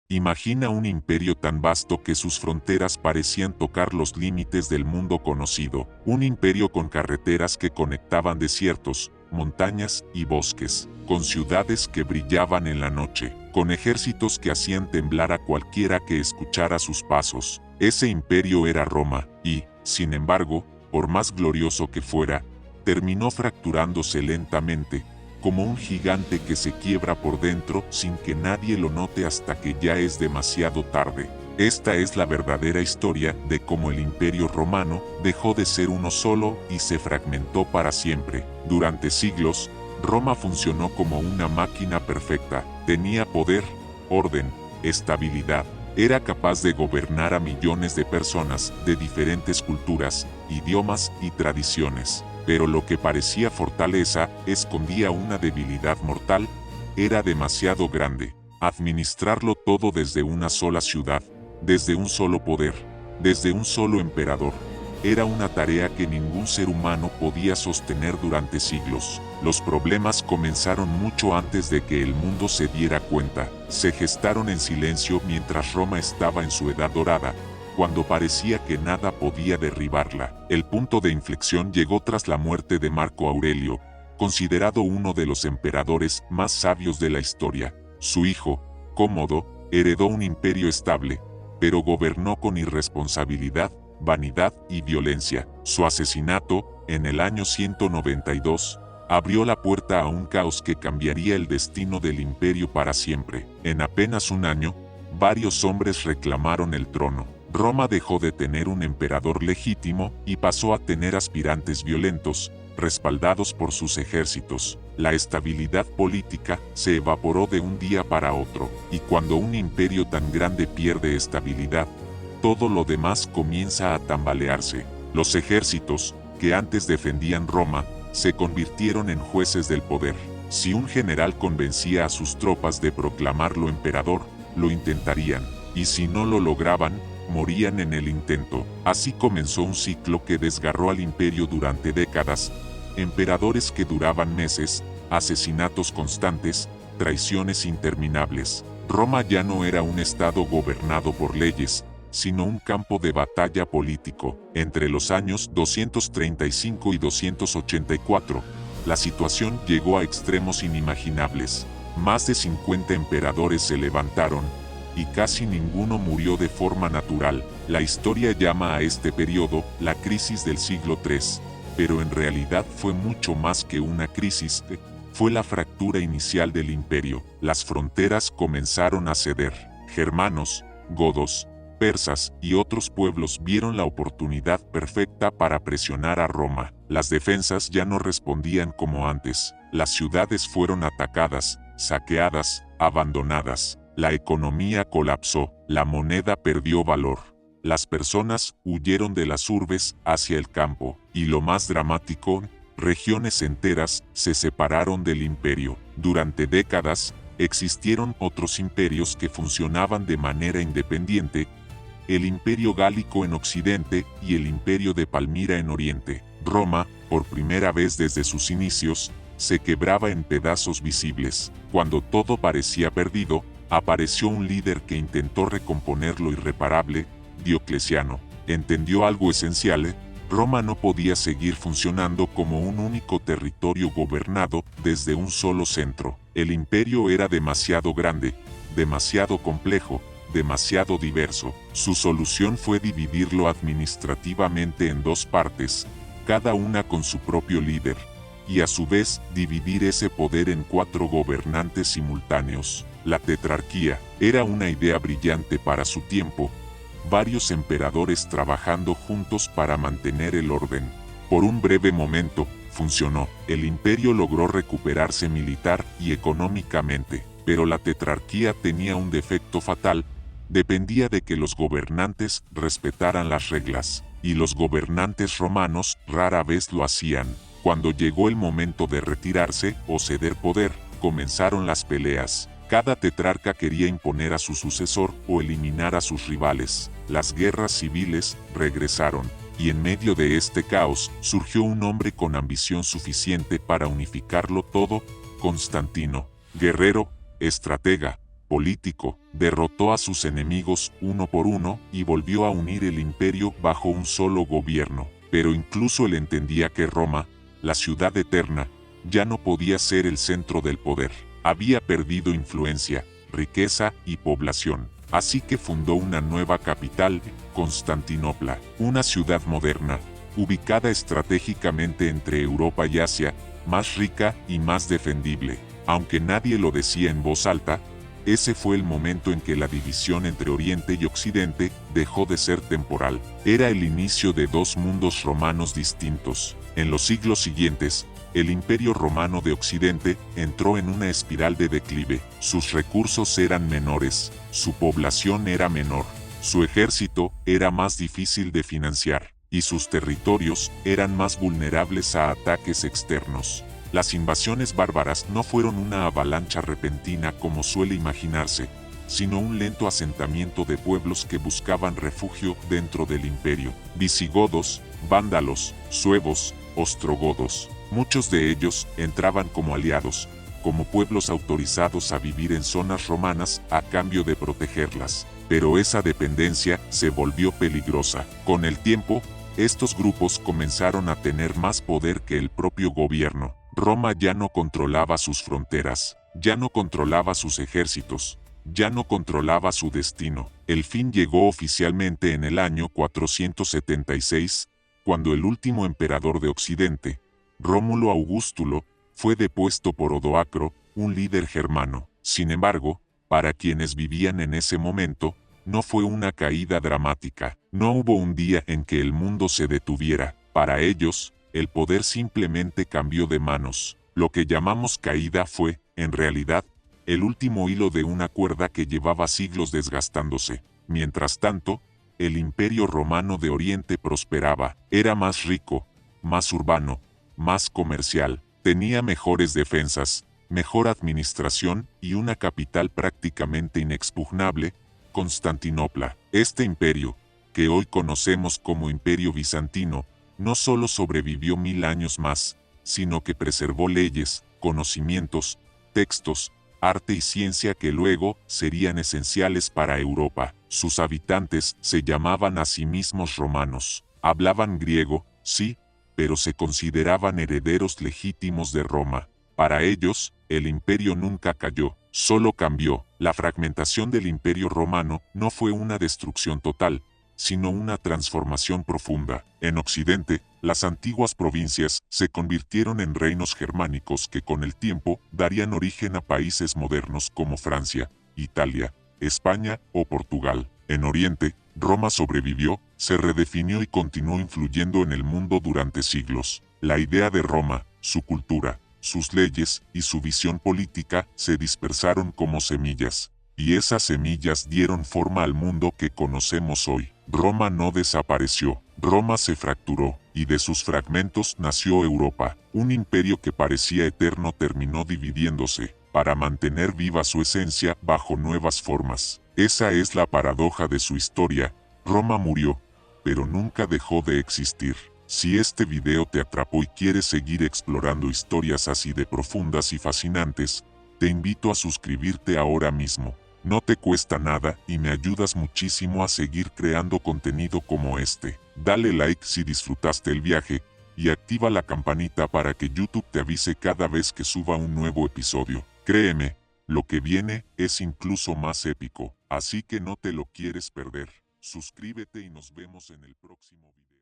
Imagina un imperio tan vasto que sus fronteras parecían tocar los límites del mundo conocido, un imperio con carreteras que conectaban desiertos, montañas y bosques, con ciudades que brillaban en la noche, con ejércitos que hacían temblar a cualquiera que escuchara sus pasos. Ese imperio era Roma, y, sin embargo, por más glorioso que fuera, terminó fracturándose lentamente, como un gigante que se quiebra por dentro sin que nadie lo note hasta que ya es demasiado tarde. Esta es la verdadera historia de cómo el Imperio Romano dejó de ser uno solo y se fragmentó para siempre. Durante siglos, Roma funcionó como una máquina perfecta, tenía poder, orden, estabilidad. Era capaz de gobernar a millones de personas de diferentes culturas, idiomas y tradiciones. Pero lo que parecía fortaleza escondía una debilidad mortal. Era demasiado grande. Administrarlo todo desde una sola ciudad, desde un solo poder, desde un solo emperador. Era una tarea que ningún ser humano podía sostener durante siglos. Los problemas comenzaron mucho antes de que el mundo se diera cuenta. Se gestaron en silencio mientras Roma estaba en su edad dorada, cuando parecía que nada podía derribarla. El punto de inflexión llegó tras la muerte de Marco Aurelio, considerado uno de los emperadores más sabios de la historia. Su hijo, Cómodo, heredó un imperio estable, pero gobernó con irresponsabilidad, vanidad y violencia. Su asesinato, en el año 192, abrió la puerta a un caos que cambiaría el destino del imperio para siempre. En apenas un año, varios hombres reclamaron el trono. Roma dejó de tener un emperador legítimo y pasó a tener aspirantes violentos, respaldados por sus ejércitos. La estabilidad política se evaporó de un día para otro, y cuando un imperio tan grande pierde estabilidad, todo lo demás comienza a tambalearse. Los ejércitos, que antes defendían Roma, se convirtieron en jueces del poder. Si un general convencía a sus tropas de proclamarlo emperador, lo intentarían, y si no lo lograban, morían en el intento. Así comenzó un ciclo que desgarró al imperio durante décadas. Emperadores que duraban meses, asesinatos constantes, traiciones interminables. Roma ya no era un estado gobernado por leyes, sino un campo de batalla político. Entre los años 235 y 284, la situación llegó a extremos inimaginables. Más de 50 emperadores se levantaron, y casi ninguno murió de forma natural. La historia llama a este periodo la crisis del siglo III, pero en realidad fue mucho más que una crisis. Fue la fractura inicial del imperio. Las fronteras comenzaron a ceder. Germanos, godos, persas y otros pueblos vieron la oportunidad perfecta para presionar a Roma. Las defensas ya no respondían como antes. Las ciudades fueron atacadas, saqueadas, abandonadas. La economía colapsó, la moneda perdió valor. Las personas huyeron de las urbes hacia el campo, y lo más dramático, regiones enteras se separaron del imperio. Durante décadas, existieron otros imperios que funcionaban de manera independiente, el imperio gálico en Occidente y el imperio de Palmira en Oriente. Roma, por primera vez desde sus inicios, se quebraba en pedazos visibles. Cuando todo parecía perdido, apareció un líder que intentó recomponer lo irreparable. Diocleciano entendió algo esencial: Roma no podía seguir funcionando como un único territorio gobernado desde un solo centro. El imperio era demasiado grande, demasiado complejo, demasiado diverso. Su solución fue dividirlo administrativamente en dos partes, cada una con su propio líder, y a su vez dividir ese poder en 4 gobernantes simultáneos. La tetrarquía era una idea brillante para su tiempo, varios emperadores trabajando juntos para mantener el orden. Por un breve momento, funcionó. El imperio logró recuperarse militar y económicamente, pero la tetrarquía tenía un defecto fatal: dependía de que los gobernantes respetaran las reglas, y los gobernantes romanos rara vez lo hacían. Cuando llegó el momento de retirarse o ceder poder, comenzaron las peleas. Cada tetrarca quería imponer a su sucesor o eliminar a sus rivales. Las guerras civiles regresaron, y en medio de este caos surgió un hombre con ambición suficiente para unificarlo todo: Constantino. Guerrero, estratega, político, derrotó a sus enemigos uno por uno y volvió a unir el imperio bajo un solo gobierno. Pero incluso él entendía que Roma, la ciudad eterna, ya no podía ser el centro del poder. Había perdido influencia, riqueza y población. Así que fundó una nueva capital, Constantinopla, una ciudad moderna, ubicada estratégicamente entre Europa y Asia, más rica y más defendible. Aunque nadie lo decía en voz alta, ese fue el momento en que la división entre Oriente y Occidente dejó de ser temporal. Era el inicio de dos mundos romanos distintos. En los siglos siguientes, el Imperio Romano de Occidente entró en una espiral de declive. Sus recursos eran menores, su población era menor, su ejército era más difícil de financiar, y sus territorios eran más vulnerables a ataques externos. Las invasiones bárbaras no fueron una avalancha repentina como suele imaginarse, sino un lento asentamiento de pueblos que buscaban refugio dentro del imperio. Visigodos, vándalos, suevos, ostrogodos. Muchos de ellos entraban como aliados, como pueblos autorizados a vivir en zonas romanas a cambio de protegerlas. Pero esa dependencia se volvió peligrosa. Con el tiempo, estos grupos comenzaron a tener más poder que el propio gobierno. Roma ya no controlaba sus fronteras, ya no controlaba sus ejércitos, ya no controlaba su destino. El fin llegó oficialmente en el año 476, cuando el último emperador de Occidente, Rómulo Augustulo, fue depuesto por Odoacro, un líder germano. Sin embargo, para quienes vivían en ese momento, no fue una caída dramática. No hubo un día en que el mundo se detuviera. Para ellos, el poder simplemente cambió de manos. Lo que llamamos caída fue, en realidad, el último hilo de una cuerda que llevaba siglos desgastándose. Mientras tanto, el Imperio Romano de Oriente prosperaba. Era más rico, más urbano, más comercial. Tenía mejores defensas, mejor administración y una capital prácticamente inexpugnable, Constantinopla. Este imperio, que hoy conocemos como Imperio Bizantino, no solo sobrevivió 1000 años más, sino que preservó leyes, conocimientos, textos, arte y ciencia que luego serían esenciales para Europa. Sus habitantes se llamaban a sí mismos romanos. Hablaban griego, sí, pero se consideraban herederos legítimos de Roma. Para ellos, el imperio nunca cayó, solo cambió. La fragmentación del Imperio Romano no fue una destrucción total, sino una transformación profunda. En Occidente, las antiguas provincias se convirtieron en reinos germánicos que con el tiempo darían origen a países modernos como Francia, Italia, España o Portugal. En Oriente, Roma sobrevivió, se redefinió y continuó influyendo en el mundo durante siglos. La idea de Roma, su cultura, sus leyes y su visión política se dispersaron como semillas, y esas semillas dieron forma al mundo que conocemos hoy. Roma no desapareció, Roma se fracturó, y de sus fragmentos nació Europa. Un imperio que parecía eterno terminó dividiéndose, para mantener viva su esencia bajo nuevas formas. Esa es la paradoja de su historia. Roma murió, pero nunca dejó de existir. Si este video te atrapó y quieres seguir explorando historias así de profundas y fascinantes, te invito a suscribirte ahora mismo. No te cuesta nada y me ayudas muchísimo a seguir creando contenido como este. Dale like si disfrutaste el viaje y activa la campanita para que YouTube te avise cada vez que suba un nuevo episodio. Créeme, lo que viene es incluso más épico, así que no te lo quieres perder. Suscríbete y nos vemos en el próximo video.